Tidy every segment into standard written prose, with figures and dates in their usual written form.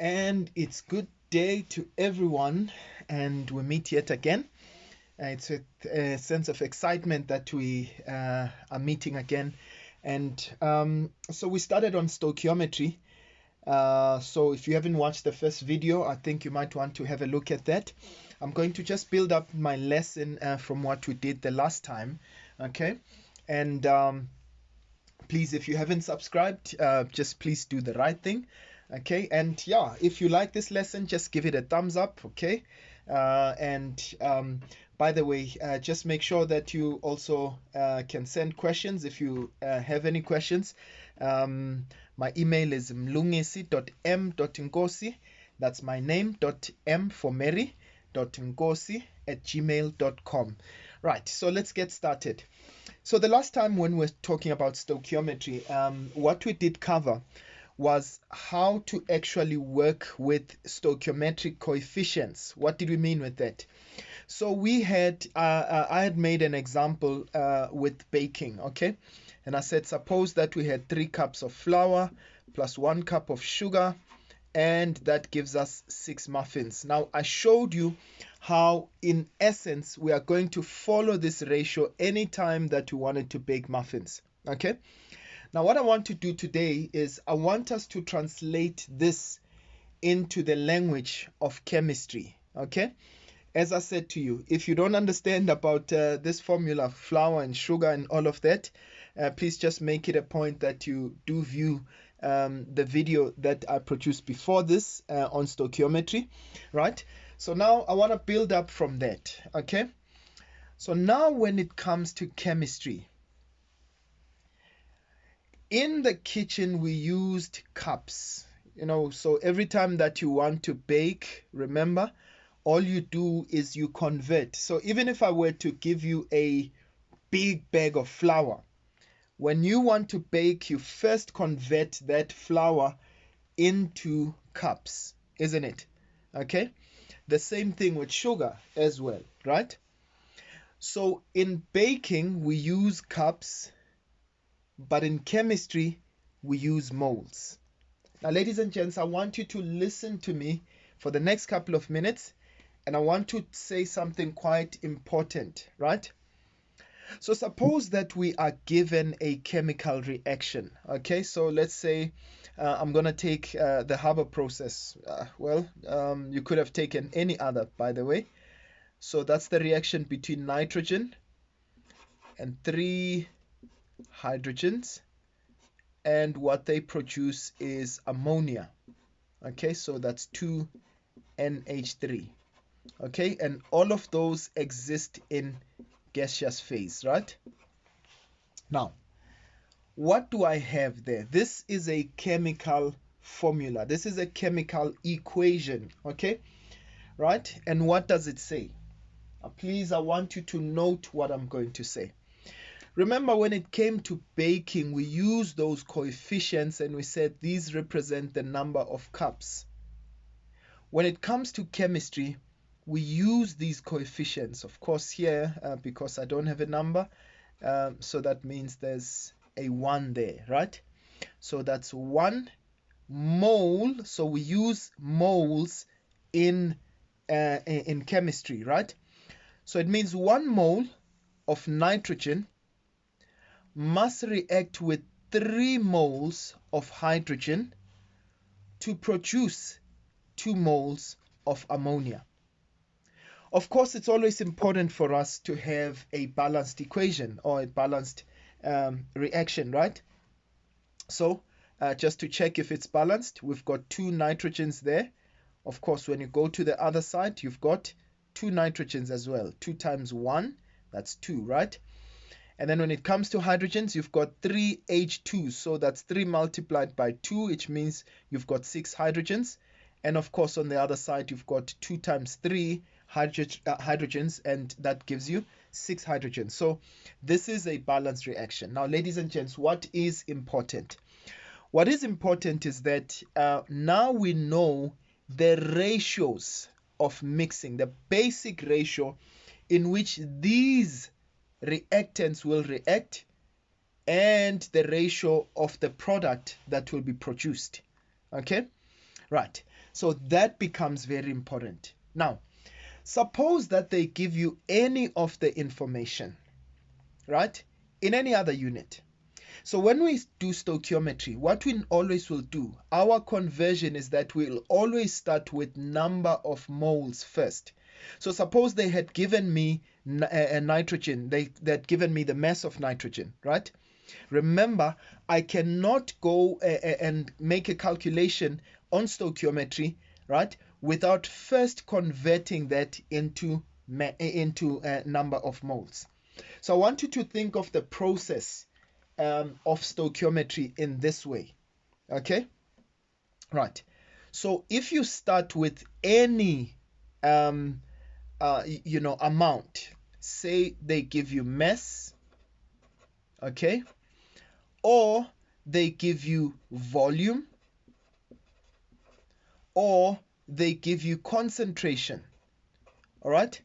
And it's good day to everyone, and we meet yet again. It's with a sense of excitement that we are meeting again. And so we started on stoichiometry. So if you haven't watched the first video, I think you might want to have a look at that. I'm going to just build up my lesson from what we did the last time. Okay. And please, if you haven't subscribed, just please do the right thing. Okay, and yeah, if you like this lesson, just give it a thumbs up. Okay, by the way, just make sure that you also can send questions if you have any questions. My email is mlungisi.m.nkosi. That's my name, .m for Mary, .nkosi@gmail.com. Right, so let's get started. So the last time when we were talking about stoichiometry, what we did cover was how to actually work with stoichiometric coefficients. What did we mean with that? So we had, I had made an example with baking, okay? And I said, suppose that we had 3 cups of flour plus 1 cup of sugar, and that gives us 6 muffins. Now, I showed you how, in essence, we are going to follow this ratio anytime that we wanted to bake muffins, okay? Now, what I want to do today is I want us to translate this into the language of chemistry, okay? As I said to you, if you don't understand about this formula, flour and sugar and all of that, please just make it a point that you do view the video that I produced before this on stoichiometry, right? So now I want to build up from that, okay? So now when it comes to chemistry, in the kitchen we used cups, so every time that you want to bake, remember, all you do is you convert. So even if I were to give you a big bag of flour, when you want to bake, you first convert that flour into cups, isn't it? Okay, the same thing with sugar as well, right? So in baking we use cups, but in chemistry we use moles. Now, ladies and gents, I want you to listen to me for the next couple of minutes, and I want to say something quite important, right? So suppose that we are given a chemical reaction, okay? So let's say I'm going to take the Haber process. You could have taken any other, by the way. So that's the reaction between nitrogen and 3 hydrogens, and what they produce is ammonia. Okay, so that's 2NH3. Okay, and all of those exist in gaseous phase, right? Now, what do I have there? This is a chemical formula. This is a chemical equation, okay? Right? And what does it say? Please, I want you to note what I'm going to say. Remember, when it came to baking, we used those coefficients and we said these represent the number of cups. When it comes to chemistry, we use these coefficients. Of course, here, because I don't have a number, so that means there's a 1 there, right? So that's 1 mole. So we use moles in chemistry, right? So it means 1 mole of nitrogen must react with 3 moles of hydrogen to produce 2 moles of ammonia. Of course, it's always important for us to have a balanced equation or a balanced reaction, right? So just to check if it's balanced, we've got 2 nitrogens there. Of course, when you go to the other side, you've got 2 nitrogens as well. 2 times 1, that's 2, right? And then when it comes to hydrogens, you've got 3 H2. So that's 3 multiplied by 2, which means you've got 6 hydrogens. And of course, on the other side, you've got 2 times 3 hydrogens, and that gives you 6 hydrogens. So this is a balanced reaction. Now, ladies and gents, what is important? What is important is that now we know the ratios of mixing, the basic ratio in which these reactants will react, and the ratio of the product that will be produced. Okay, Right. So that becomes very important. Now, suppose that they give you any of the information, right, in any other unit. So when we do stoichiometry, what we always will do, our conversion is that we'll always start with number of moles first. So suppose they had given me nitrogen, they had given me the mass of nitrogen, right? Remember, I cannot go and make a calculation on stoichiometry, right, without first converting that into number of moles. So I want you to think of the process of stoichiometry in this way. Okay, right. So if you start with any amount, say they give you mass, okay, or they give you volume, or they give you concentration. All right.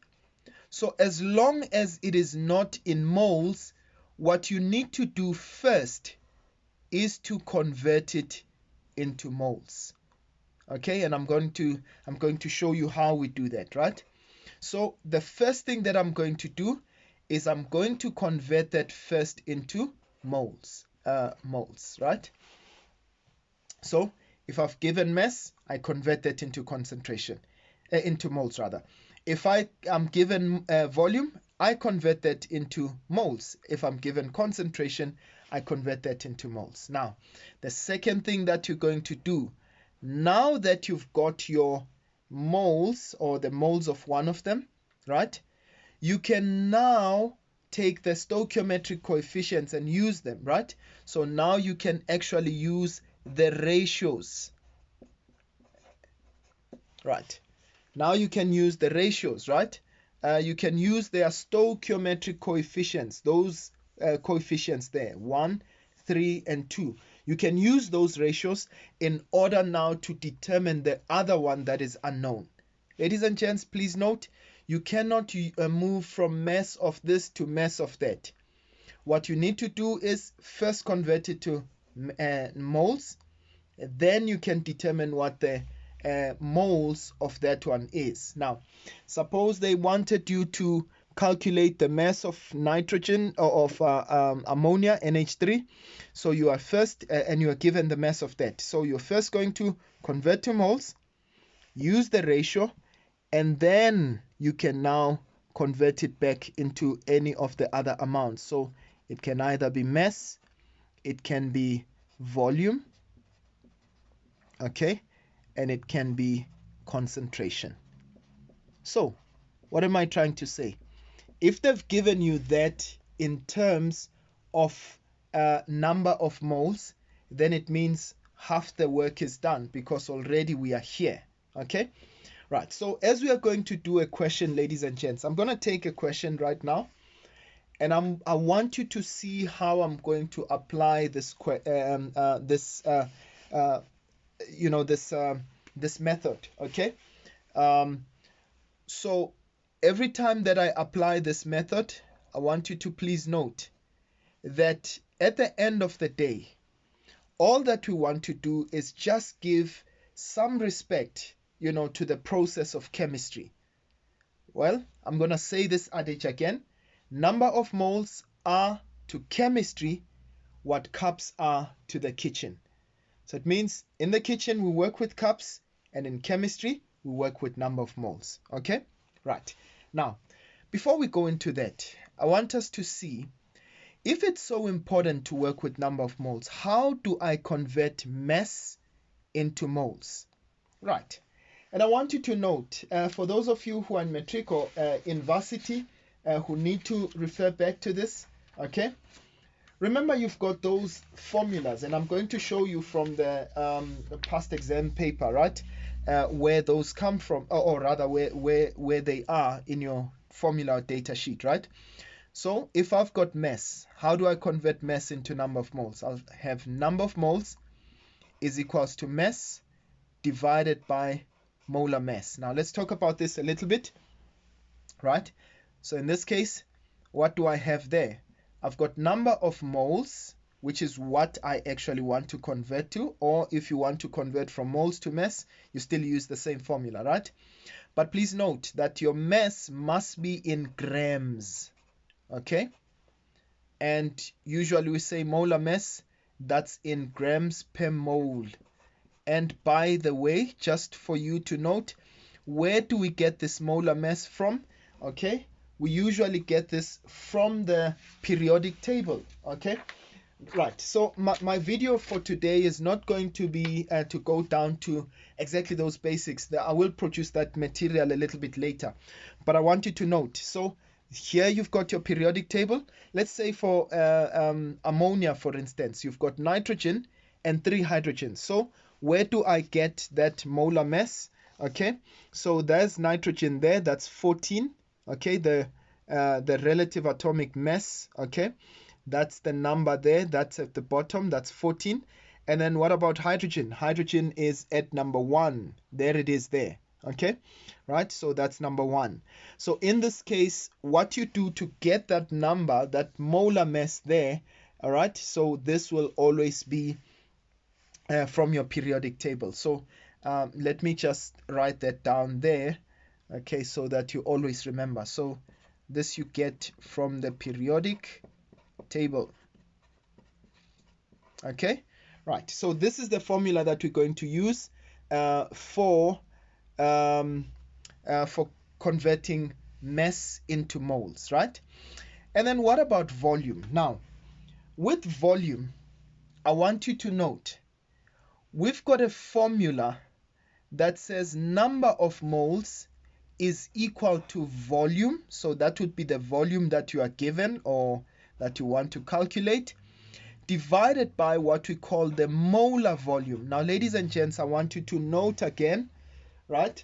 So as long as it is not in moles, what you need to do first is to convert it into moles. Okay, and I'm going to show you how we do that, right? So the first thing that I'm going to do is I'm going to convert that first into moles, right? So if I've given mass, I convert that into concentration, into moles rather. If I am given volume, I convert that into moles. If I'm given concentration, I convert that into moles. Now, the second thing that you're going to do, now that you've got your moles or the moles of one of them, right, you can now take the stoichiometric coefficients and use them, right? So now you can actually use the ratios, right? Now you can use the ratios, right? You can use their stoichiometric coefficients, those coefficients there, 1, 3, and 2. You can use those ratios in order now to determine the other one that is unknown. Ladies and gents, please note, you cannot move from mass of this to mass of that. What you need to do is first convert it to moles, then you can determine what the moles of that one is. Now, suppose they wanted you to calculate the mass of nitrogen or of ammonia, NH3. So you are first, and you are given the mass of that. So you're first going to convert to moles, use the ratio, and then you can now convert it back into any of the other amounts. So it can either be mass, it can be volume, okay, and it can be concentration. So what am I trying to say? If they've given you that in terms of number of moles, then it means half the work is done because already we are here. Okay, right. So as we are going to do a question, ladies and gents, I'm going to take a question right now, and I want you to see how I'm going to apply this this method. Okay, so every time that I apply this method, I want you to please note that at the end of the day, all that we want to do is just give some respect, to the process of chemistry. Well, I'm going to say this adage again. Number of moles are to chemistry what cups are to the kitchen. So it means in the kitchen we work with cups, and in chemistry we work with number of moles. Okay? Right. Now, before we go into that, I want us to see, if it's so important to work with number of moles, how do I convert mass into moles? Right. And I want you to note, for those of you who are in matric or in varsity, who need to refer back to this, okay? Remember, you've got those formulas, and I'm going to show you from the past exam paper, right? Where those come from, or rather where they are in your formula data sheet, right? So if I've got mass, how do I convert mass into number of moles? I'll have number of moles is equals to mass divided by molar mass. Now let's talk about this a little bit, right? So in this case, what do I have there? I've got number of moles, which is what I actually want to convert to. Or if you want to convert from moles to mass, you still use the same formula, right? But please note that your mass must be in grams, okay? And usually we say molar mass, that's in grams per mole. And by the way, just for you to note, where do we get this molar mass from? Okay, we usually get this from the periodic table. Okay, right. So my video for today is not going to be to go down to exactly those basics. I will produce that material a little bit later, but I want you to note. So here you've got your periodic table. Let's say for ammonia, for instance, you've got nitrogen and 3 hydrogens. So where do I get that molar mass? Okay, so there's nitrogen there, that's 14. Okay, the relative atomic mass, okay, that's the number there, that's at the bottom, that's 14. And then what about hydrogen? Hydrogen is at number 1. There it is there. Okay, right, so that's number 1. So in this case, what you do to get that number, that molar mass there, all right, so this will always be from your periodic table. So let me just write that down there, okay, so that you always remember. So this you get from the periodic table. Okay, right, so this is the formula that we're going to use for converting mass into moles, right? And then what about volume? Now, with volume, I want you to note we've got a formula that says number of moles is equal to volume. So that would be the volume that you are given or that you want to calculate, divided by what we call the molar volume. Now, ladies and gents, I want you to note again, right?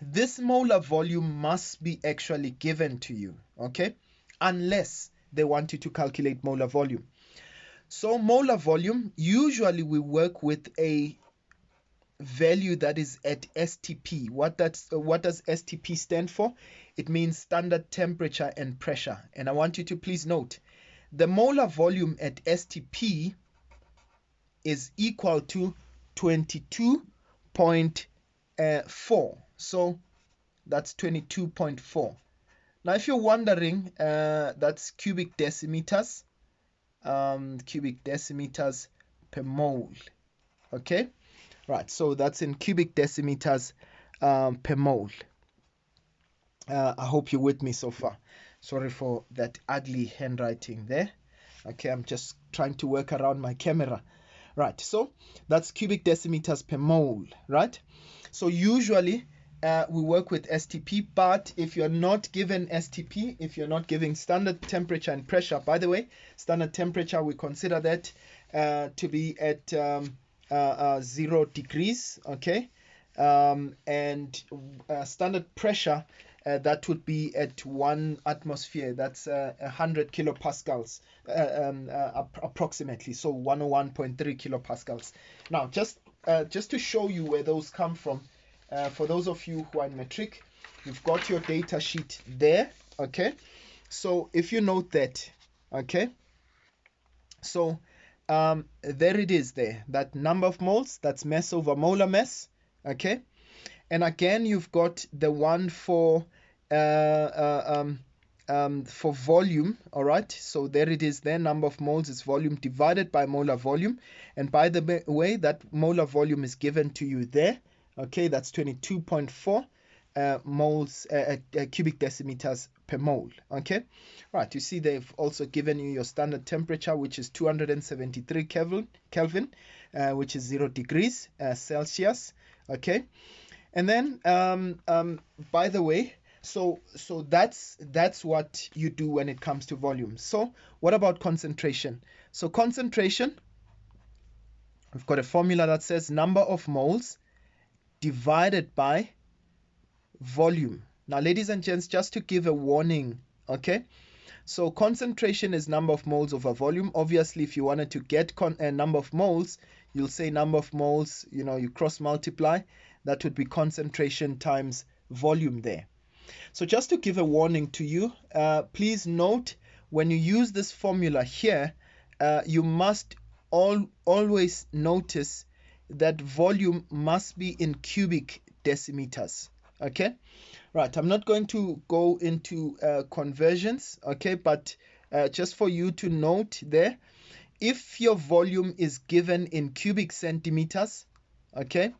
This molar volume must be actually given to you, okay? Unless they want you to calculate molar volume. So molar volume, usually we work with a value that is at STP. What does STP stand for? It means standard temperature and pressure. And I want you to please note, the molar volume at STP is equal to 22.4. So that's 22.4. Now, if you're wondering, that's cubic decimeters. Cubic decimeters per mole. Okay, right, so that's in cubic decimeters per mole. I hope you're with me so far. Sorry for that ugly handwriting there. Okay, I'm just trying to work around my camera. Right, so that's cubic decimeters per mole, right? So usually we work with STP, but if you're not given STP, if you're not giving standard temperature and pressure, by the way, standard temperature, we consider that to be at 0 degrees, okay? And standard pressure, that would be at 1 atmosphere, that's 100 kilopascals approximately, so 101.3 kilopascals. Now, just to show you where those come from, for those of you who are in metric, you've got your data sheet there, okay? So if you note that, okay, so there it is there, that number of moles, that's mass over molar mass, okay? And again, you've got the one for volume, all right? So there it is there, number of moles is volume divided by molar volume. And by the way, that molar volume is given to you there, okay? That's 22.4 moles, cubic decimeters per mole, okay? Right, you see they've also given you your standard temperature, which is 273 Kelvin, which is 0 degrees Celsius, okay? And then, by the way, so that's what you do when it comes to volume. So what about concentration? So concentration, we've got a formula that says number of moles divided by volume. Now, ladies and gents, just to give a warning, okay? So concentration is number of moles over volume. Obviously, if you wanted to get a number of moles, you'll say number of moles, you cross multiply. That would be concentration times volume there. So just to give a warning to you, please note when you use this formula here, you must always notice that volume must be in cubic decimeters. Okay, right. I'm not going to go into conversions, okay, but just for you to note there, if your volume is given in cubic centimeters, okay,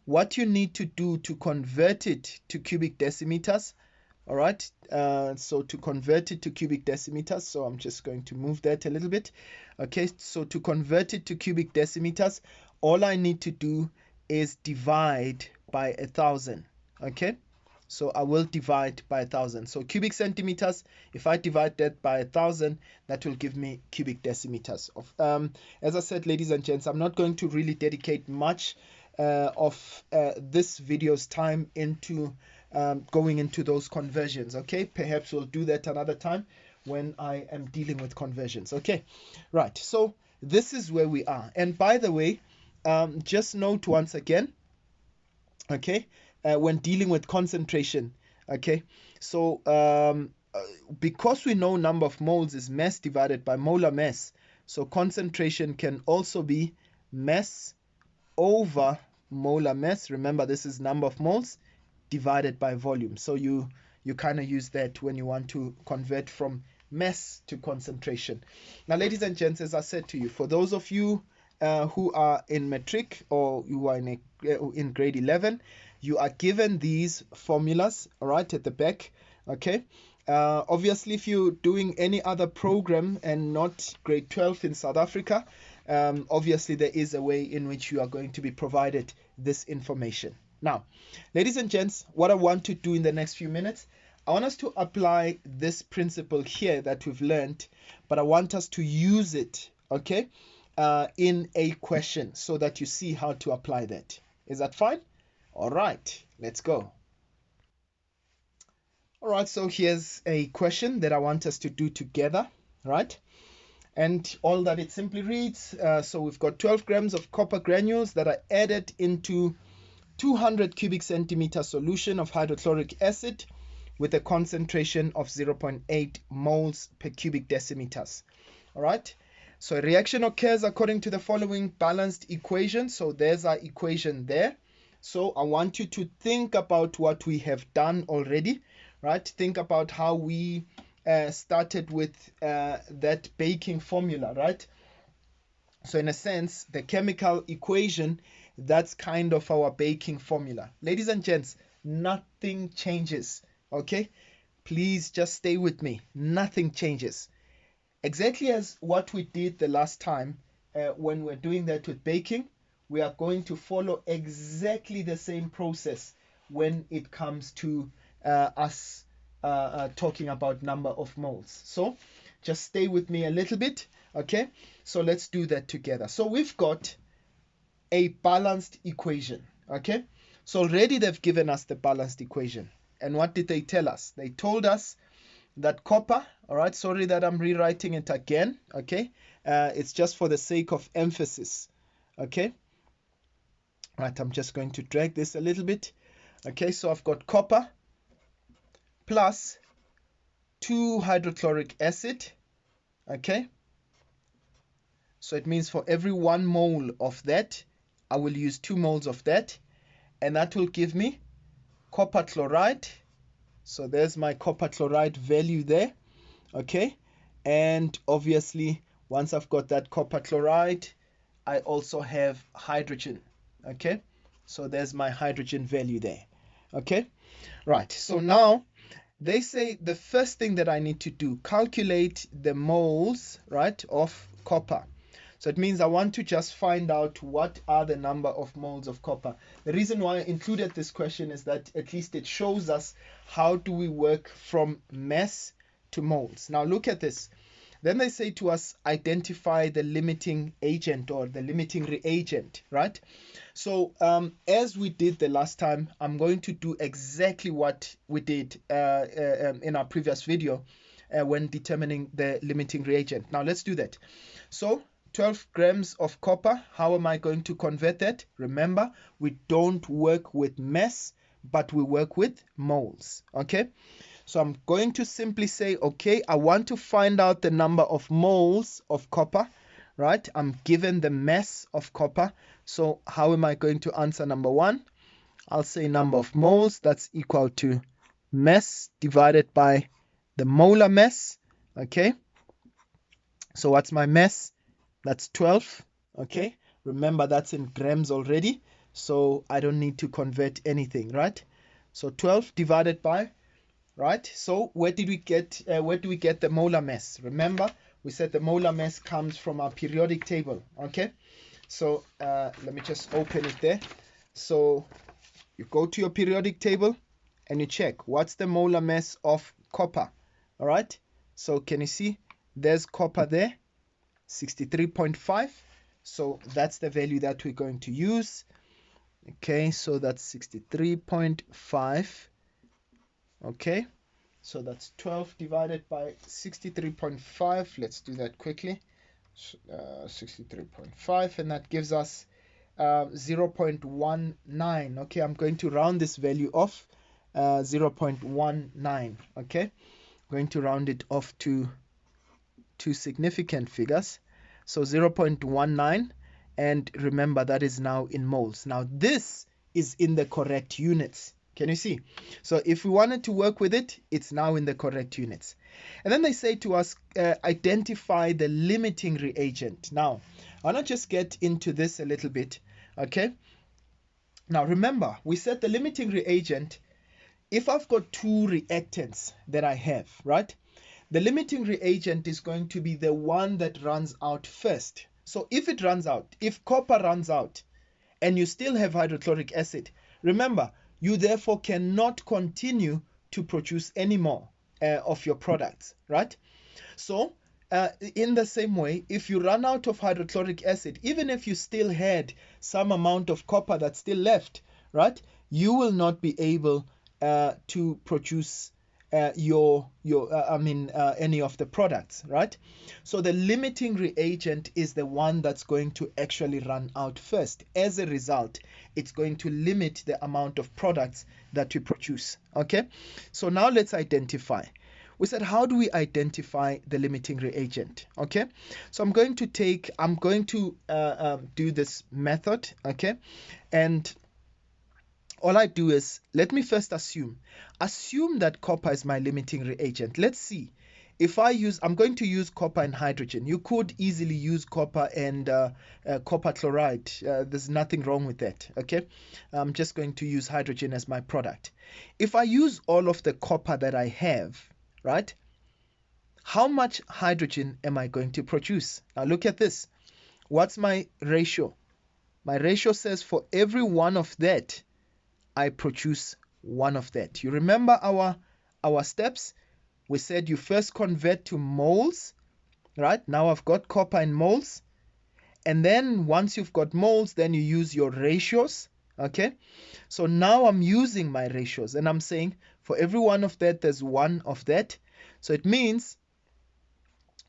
what you need to do to convert it to cubic decimeters, all right, so to convert it to cubic decimeters, so I'm just going to move that a little bit. Okay, so to convert it to cubic decimeters, all I need to do is divide by 1,000. Okay, so I will divide by 1,000. So cubic centimeters, if I divide that by 1,000, that will give me cubic decimeters. As I said, ladies and gents, I'm not going to really dedicate much of this video's time into going into those conversions. Okay, perhaps we'll do that another time when I am dealing with conversions. Okay, right, so this is where we are. And by the way, just note once again, okay, when dealing with concentration, okay, so because we know number of moles is mass divided by molar mass, so concentration can also be mass over molar mass. Remember, this is number of moles divided by volume. So you kind of use that when you want to convert from mass to concentration. Now, ladies and gents, as I said to you, for those of you who are in metric or you are in grade 11, you are given these formulas, all right, at the back. Okay, obviously if you're doing any other program and not grade 12 in South Africa, obviously there is a way in which you are going to be provided this information. Now, ladies and gents, what I want to do in the next few minutes, I want us to apply this principle here that we've learned, but I want us to use it, okay, in a question so that you see how to apply that. Is that fine? All right, let's go. All right, so here's a question that I want us to do together, right? And all that it simply reads, so we've got 12 grams of copper granules that are added into 200 cubic centimeter solution of hydrochloric acid with a concentration of 0.8 moles per cubic decimeters. All right, so a reaction occurs according to the following balanced equation. So there's our equation there. So I want you to think about what we have done already, right? Think about how we started with that baking formula, right? So in a sense, the chemical equation, that's kind of our baking formula. Ladies and gents, nothing changes, okay? Please just stay with me. Nothing changes. Exactly as what we did the last time when we're doing that with baking, we are going to follow exactly the same process when it comes to us talking about number of moles. So just stay with me a little bit, okay? So let's do that together. So we've got a balanced equation, okay? So already they've given us the balanced equation. And what did they tell us? They told us that copper, all right, sorry that I'm rewriting it again, okay? It's just for the sake of emphasis, okay? Right, I'm just going to drag this a little bit. Okay, so I've got copper plus 2 hydrochloric acid, okay? So it means for every 1 mole of that, I will use 2 moles of that, and that will give me copper chloride. So there's my copper chloride value there, okay? And obviously, once I've got that copper chloride, I also have hydrogen, okay? So there's my hydrogen value there, okay? Right, so now they say the first thing that I need to do, calculate the moles, right, of copper. So it means I want to just find out what are the number of moles of copper. The reason why I included this question is that at least it shows us how do we work from mass to moles. Now look at this. Then they say to us, identify the limiting agent or the limiting reagent, right? So as we did the last time, I'm going to do exactly what we did in our previous video when determining the limiting reagent. Now let's do that. So 12 grams of copper, how am I going to convert that? Remember, we don't work with mass, but we work with moles, okay? So I'm going to simply say, okay, I want to find out the number of moles of copper. right? I'm given the mass of copper. So how am I going to answer number 1? I'll say number of moles, that's equal to mass divided by the molar mass. Okay, so what's my mass? That's 12. Okay, remember that's in grams already, so I don't need to convert anything, right? So 12 divided by, right? So where do we get the molar mass? Remember, we said the molar mass comes from our periodic table. Okay, so let me just open it there. So you go to your periodic table and you check what's the molar mass of copper. All right, so can you see there's copper there, 63.5. So that's the value that we're going to use. Okay, so that's 63.5. Okay, so that's 12 divided by 63.5. Let's do that quickly. 63.5, and that gives us 0.19. Okay, I'm going to round this value off, 0.19. Okay, going to round it off to two significant figures. So 0.19, and remember that is now in moles. Now this is in the correct units. Can you see? So if we wanted to work with it, it's now in the correct units. And then they say to us, identify the limiting reagent. Now, I want to just get into this a little bit. Okay. Now remember, we said the limiting reagent, if I've got two reactants that I have, right? The limiting reagent is going to be the one that runs out first. So if it runs out, if copper runs out and you still have hydrochloric acid, remember, you therefore cannot continue to produce any more of your products, right? So in the same way, if you run out of hydrochloric acid, even if you still had some amount of copper that's still left, right, you will not be able to produce any of the products, right? So the limiting reagent is the one that's going to actually run out first. As a result, it's going to limit the amount of products that we produce. Okay, so now let's identify. We said, how do we identify the limiting reagent? Okay, so I'm going to do this method. Okay, and all I do is, let me first assume that copper is my limiting reagent. Let's see. If I'm going to use copper and hydrogen. You could easily use copper and copper chloride. There's nothing wrong with that. Okay, I'm just going to use hydrogen as my product. If I use all of the copper that I have, right, how much hydrogen am I going to produce? Now look at this. What's my ratio? My ratio says for every one of that, I produce one of that. You remember our steps? We said you first convert to moles, right? Now I've got copper in moles. And then once you've got moles, then you use your ratios. Okay, so now I'm using my ratios and I'm saying for every one of that, there's one of that. So it means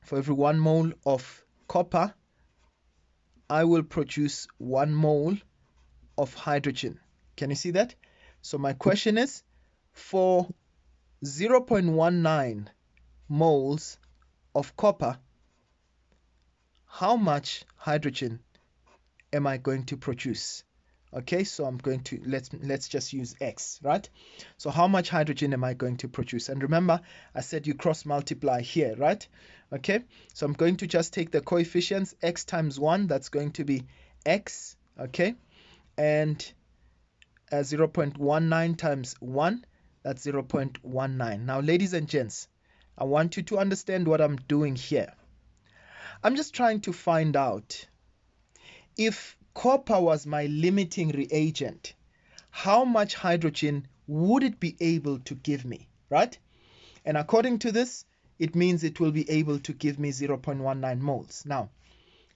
for every 1 mole of copper, I will produce 1 mole of hydrogen. Can you see that? So my question is, for 0.19 moles of copper, how much hydrogen am I going to produce? Okay, so I'm going to, let's just use X, right? So how much hydrogen am I going to produce? And remember, I said you cross multiply here, right? Okay, so I'm going to just take the coefficients, X times 1, that's going to be X, okay? And 0.19 times 1, that's 0.19. Now, ladies and gents, I want you to understand what I'm doing here. I'm just trying to find out if copper was my limiting reagent, how much hydrogen would it be able to give me, right? And according to this, it means it will be able to give me 0.19 moles. Now,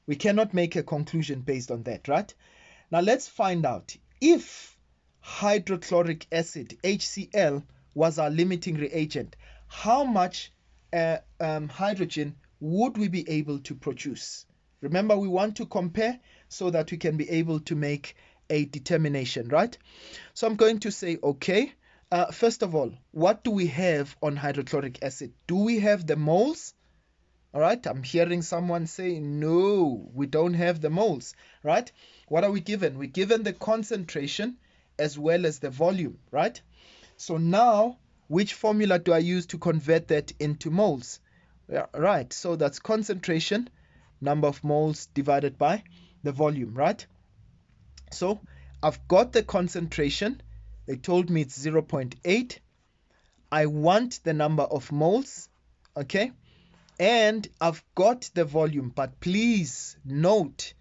we cannot make a conclusion based on that, right? Now, let's find out if hydrochloric acid, HCl, was our limiting reagent, how much hydrogen would we be able to produce? Remember, we want to compare so that we can be able to make a determination, right? So I'm going to say, okay, first of all, what do we have on hydrochloric acid? Do we have the moles? All right, I'm hearing someone say, no, we don't have the moles, right? What are we given? We're given the concentration as well as the volume, right? So now, which formula do I use to convert that into moles? Yeah, right, so that's concentration, number of moles divided by the volume, right? So I've got the concentration. They told me it's 0.8. I want the number of moles, okay? And I've got the volume, but please note,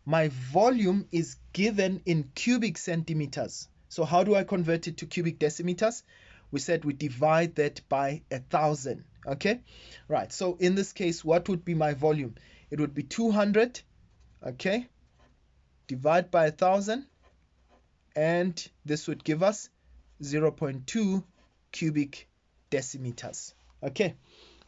my volume is given in cubic centimeters. So how do I convert it to cubic decimeters? We said we divide that by 1,000, okay? Right, so in this case, what would be my volume? It would be 200, okay? Divide by 1,000, and this would give us 0.2 cubic decimeters, okay?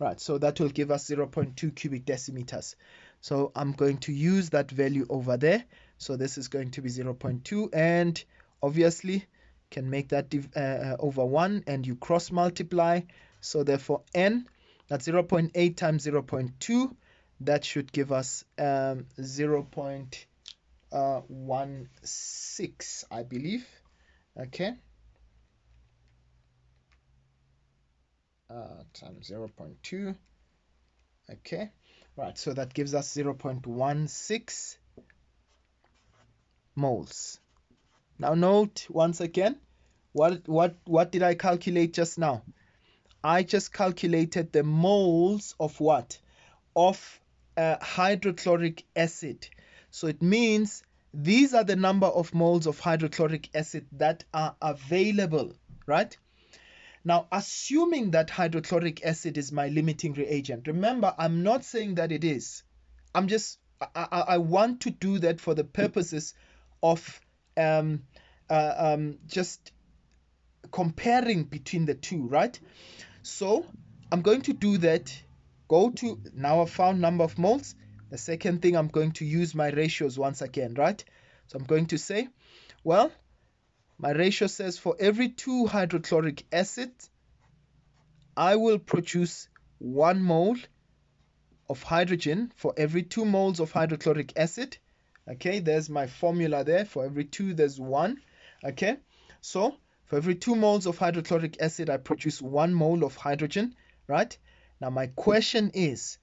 Right, so that will give us 0.2 cubic decimeters. So I'm going to use that value over there. So this is going to be 0.2, and obviously can make that over 1, and you cross multiply. So therefore n, that's 0.8 times 0.2. That should give us 0.16, I believe. Okay. Times 0.2. Okay, right, so that gives us 0.16 moles. Now note once again, what did I calculate just now? I just calculated the moles of what? Of hydrochloric acid. So it means these are the number of moles of hydrochloric acid that are available, right? Now, assuming that hydrochloric acid is my limiting reagent, remember, I'm not saying that it is. I want to do that for the purposes of just comparing between the two, right? So I'm going to do that. Go to, now I've found number of moles. The second thing, I'm going to use my ratios once again, right? So I'm going to say, well, my ratio says for every 2 hydrochloric acid, I will produce 1 mole of hydrogen for every 2 moles of hydrochloric acid. Okay, there's my formula there. For every 2, there's 1. Okay, so for every 2 moles of hydrochloric acid, I produce 1 mole of hydrogen, right? Now my question is,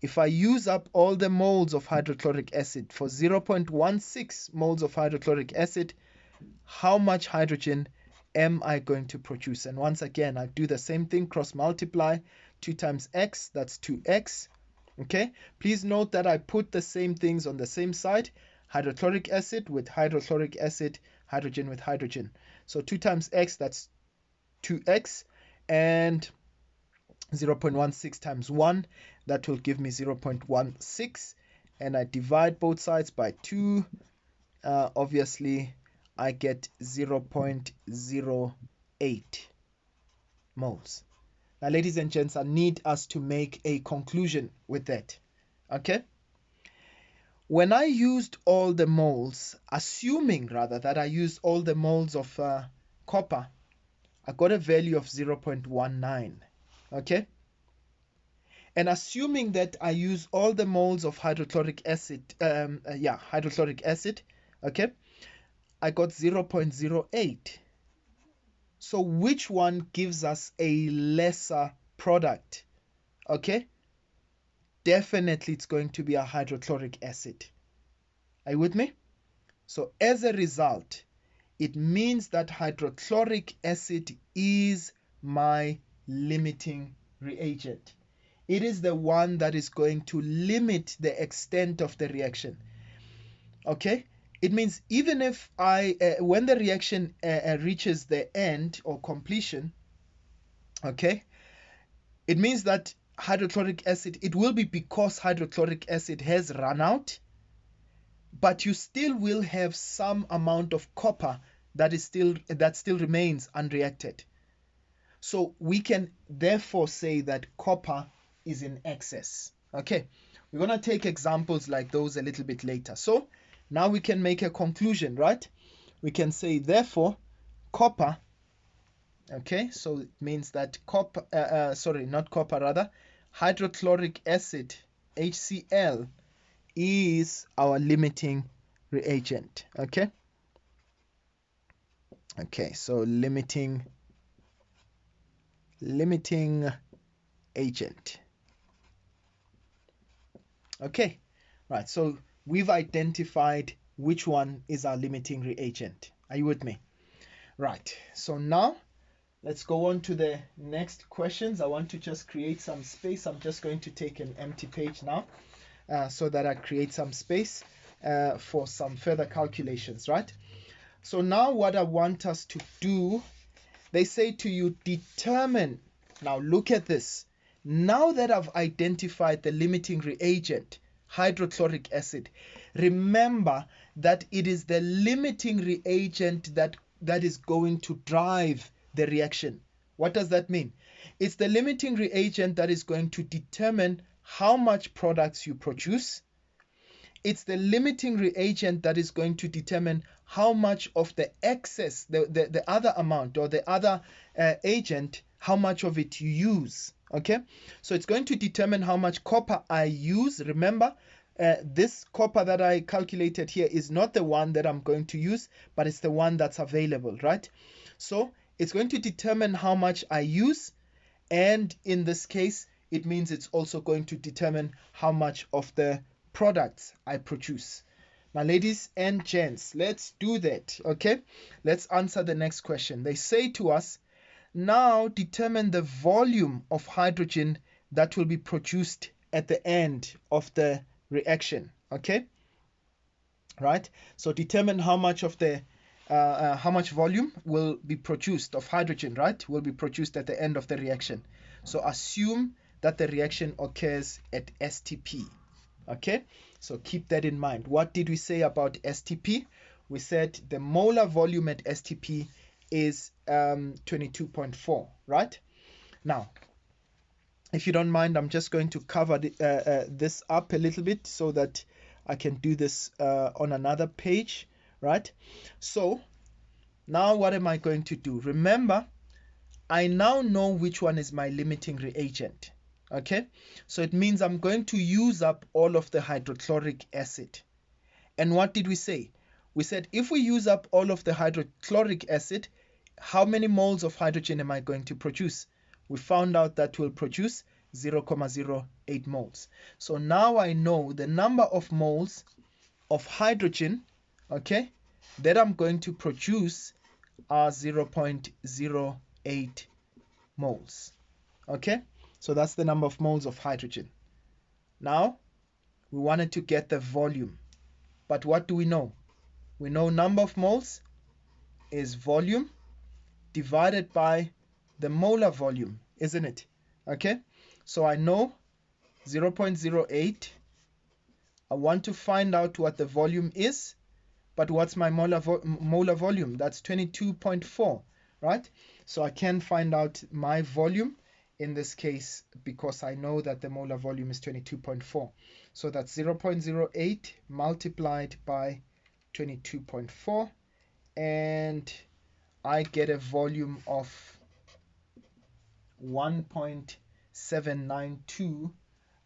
if I use up all the moles of hydrochloric acid for 0.16 moles of hydrochloric acid, how much hydrogen am I going to produce? And once again, I do the same thing, cross multiply. 2 times x, that's 2x. Okay, please note that I put the same things on the same side. Hydrochloric acid with hydrochloric acid, hydrogen with hydrogen. So 2 times x, that's 2x, and 0.16 times 1, that will give me 0.16, and I divide both sides by 2. Obviously, I get 0.08 moles. Now, ladies and gents, I need us to make a conclusion with that. Okay? When I used all the moles, assuming rather that I used all the moles of copper, I got a value of 0.19. Okay? And assuming that I use all the moles of hydrochloric acid, hydrochloric acid, okay, I got 0.08. So which one gives us a lesser product? Okay, definitely it's going to be a hydrochloric acid. Are you with me? So as a result, it means that hydrochloric acid is my limiting reagent. It is the one that is going to limit the extent of the reaction. Okay, it means even if when the reaction reaches the end or completion, okay, it means that hydrochloric acid, it will be because hydrochloric acid has run out, but you still will have some amount of copper that still remains unreacted. So we can therefore say that copper is in excess. Okay, we're going to take examples like those a little bit later. So now we can make a conclusion, right? We can say therefore copper, okay, so it means that hydrochloric acid HCl is our limiting reagent. Okay. Okay, so limiting agent. Okay, right. So we've identified which one is our limiting reagent. Are you with me? Right. So now let's go on to the next questions. I want to just create some space. I'm just going to take an empty page now so that I create some space for some further calculations, right? So now what I want us to do, they say to you, determine. Now look at this. Now that I've identified the limiting reagent, hydrochloric acid, remember that it is the limiting reagent that is going to drive the reaction. What does that mean? It's the limiting reagent that is going to determine how much products you produce. It's the limiting reagent that is going to determine how much of the excess, the other amount or the other agent, how much of it you use. Okay, so it's going to determine how much copper I use. Remember, this copper that I calculated here is not the one that I'm going to use, but it's the one that's available, right? So it's going to determine how much I use, and in this case, it means it's also going to determine how much of the products I produce. Now, ladies and gents, let's do that. Okay, let's answer the next question. They say to us, now determine the volume of hydrogen that will be produced at the end of the reaction. Okay, right? So determine how much of the how much volume will be produced of hydrogen, right? Will be produced at the end of the reaction. So assume that the reaction occurs at STP. Okay, so keep that in mind. What did we say about STP? We said the molar volume at STP is 22.4, right? Now, if you don't mind, I'm just going to cover this up a little bit so that I can do this on another page, right? So now what am I going to do? Remember, I now know which one is my limiting reagent. Okay, so it means I'm going to use up all of the hydrochloric acid. And what did we say? We said if we use up all of the hydrochloric acid, how many moles of hydrogen am I going to produce? We found out that will produce 0.08 moles. So now I know the number of moles of hydrogen, okay, that I'm going to produce are 0.08 moles. Okay, so that's the number of moles of hydrogen. Now we wanted to get the volume, but what do we know? We know number of moles is volume divided by the molar volume, isn't it? Okay, so I know 0.08. I want to find out what the volume is, but what's my molar volume? That's 22.4, right? So I can find out my volume in this case because I know that the molar volume is 22.4. So that's 0.08 multiplied by 22.4, and I get a volume of 1.792.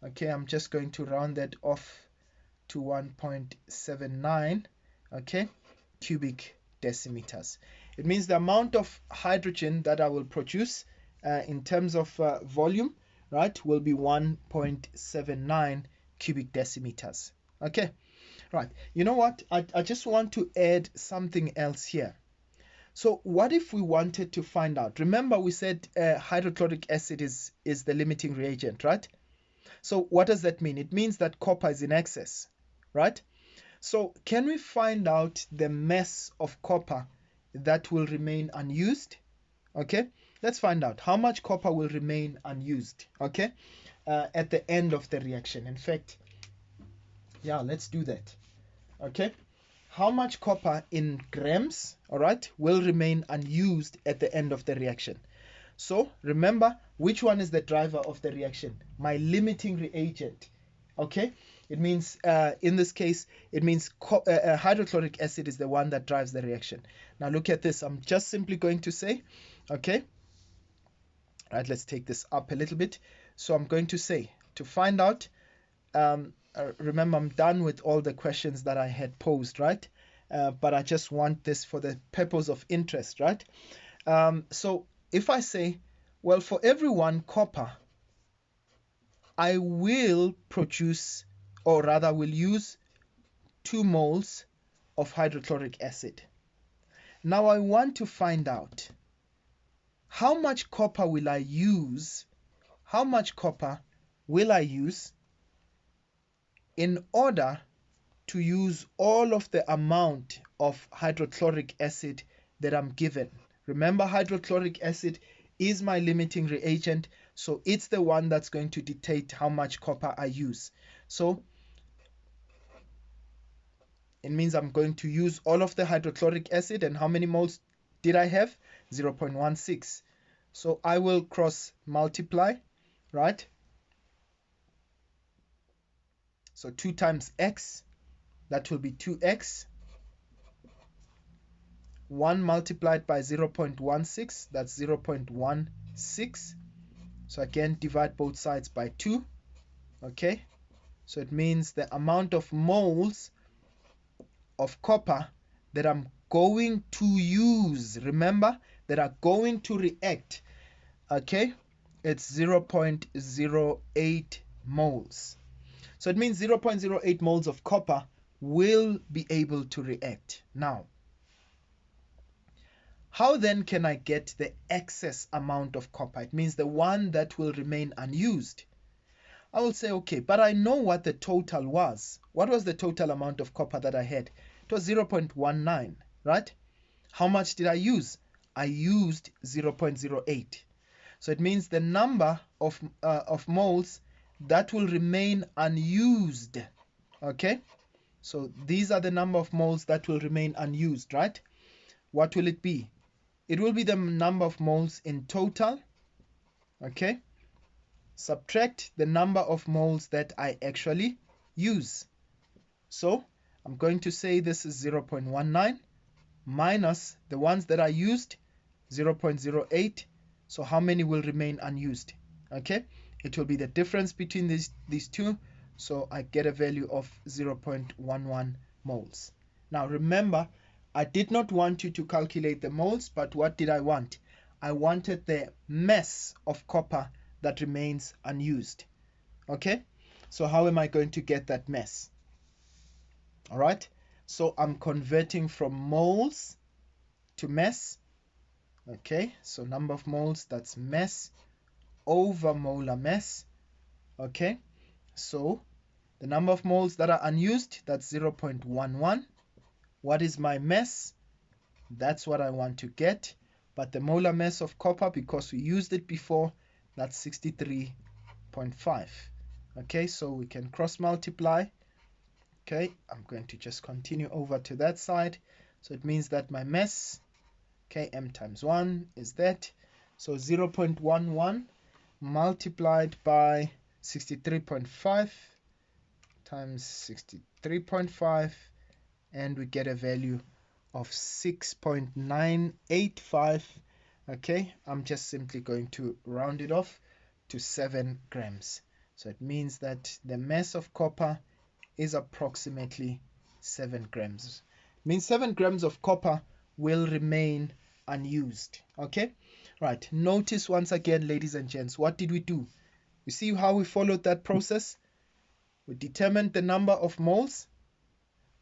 Okay, I'm just going to round that off to 1.79, okay, cubic decimeters. It means the amount of hydrogen that I will produce in terms of volume, right, will be 1.79 cubic decimeters. Okay, right. You know what? I just want to add something else here. So what if we wanted to find out? Remember we said hydrochloric acid is the limiting reagent, right? So what does that mean? It means that copper is in excess, right? So can we find out the mass of copper that will remain unused? Okay, let's find out how much copper will remain unused, okay, at the end of the reaction. In fact, yeah, let's do that. Okay, how much copper in grams, all right, will remain unused at the end of the reaction? So remember, which one is the driver of the reaction? My limiting reagent. Okay, it means in this case, it means hydrochloric acid is the one that drives the reaction. Now look at this. I'm just simply going to say, okay, all right, let's take this up a little bit. So I'm going to say, to find out remember, I'm done with all the questions that I had posed, right? But I just want this for the purpose of interest, right? So if I say, well, for every 1 copper, I will produce, or rather will use 2 moles of hydrochloric acid. Now I want to find out how much copper will I use? How much copper will I use in order to use all of the amount of hydrochloric acid that I'm given? Remember, hydrochloric acid is my limiting reagent, so it's the one that's going to dictate how much copper I use. So it means I'm going to use all of the hydrochloric acid, and how many moles did I have? 0.16. So I will cross multiply, right? So 2 times x, that will be 2x. 1 multiplied by 0.16, that's 0.16. So again, divide both sides by 2. Okay, so it means the amount of moles of copper that I'm going to use, remember, that are going to react, okay, it's 0.08 moles. So it means 0.08 moles of copper will be able to react. Now, how then can I get the excess amount of copper? It means the one that will remain unused. I will say, okay, but I know what the total was. What was the total amount of copper that I had? It was 0.19, right? How much did I use? I used 0.08. So it means the number of moles that will remain unused. Okay, so these are the number of moles that will remain unused, right? What will it be? It will be the number of moles in total. Okay, subtract the number of moles that I actually use. So I'm going to say this is 0.19 minus the ones that I used, 0.08. So how many will remain unused? Okay, it will be the difference between these two. So I get a value of 0.11 moles. Now remember, I did not want you to calculate the moles, but what did I want? I wanted the mass of copper that remains unused. Okay, so how am I going to get that mass? All right, so I'm converting from moles to mass. Okay, so number of moles, that's mass over molar mass. Okay, so the number of moles that are unused, that's 0.11. What is my mass? That's what I want to get. But the molar mass of copper, because we used it before, that's 63.5. Okay, so we can cross multiply. Okay, I'm going to just continue over to that side. So it means that my mass, okay, m times 1 is that. So 0.11 multiplied by 63.5 times 63.5, and we get a value of 6.985. Okay, I'm just simply going to round it off to 7 grams. So it means that the mass of copper is approximately 7 grams. It means 7 grams of copper will remain unused. Okay, right, notice once again, ladies and gents, what did we do? You see how we followed that process? We determined the number of moles.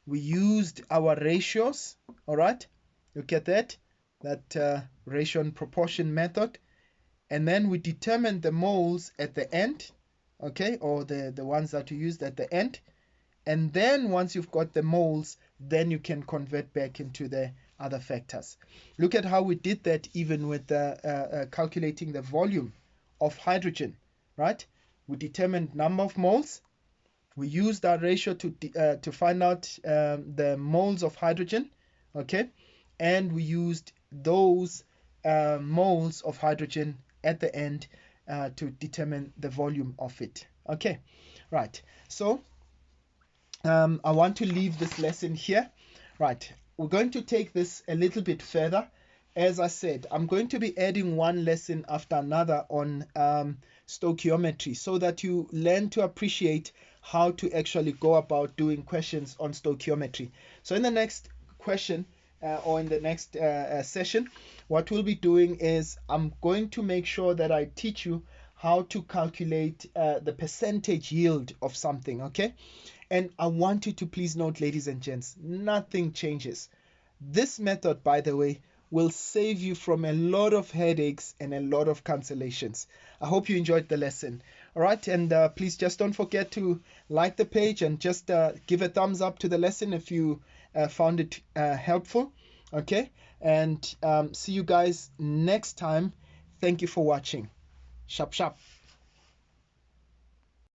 We used our ratios. All right, look at that ratio and proportion method, and then we determined the moles at the end, okay, or the ones that you used at the end. And then once you've got the moles, then you can convert back into the other factors. Look at how we did that even with calculating the volume of hydrogen, right? We determined number of moles. We used our ratio to find out the moles of hydrogen, okay? And we used those moles of hydrogen at the end to determine the volume of it, okay? Right, so I want to leave this lesson here. Right, we're going to take this a little bit further. As I said, I'm going to be adding one lesson after another on stoichiometry so that you learn to appreciate how to actually go about doing questions on stoichiometry. So in the next question, or in the next session, what we'll be doing is I'm going to make sure that I teach you how to calculate the percentage yield of something, okay? And I want you to please note, ladies and gents, nothing changes. This method, by the way, will save you from a lot of headaches and a lot of cancellations. I hope you enjoyed the lesson. All right, and please just don't forget to like the page and just give a thumbs up to the lesson if you found it helpful. Okay, and see you guys next time. Thank you for watching. Sharp, sharp.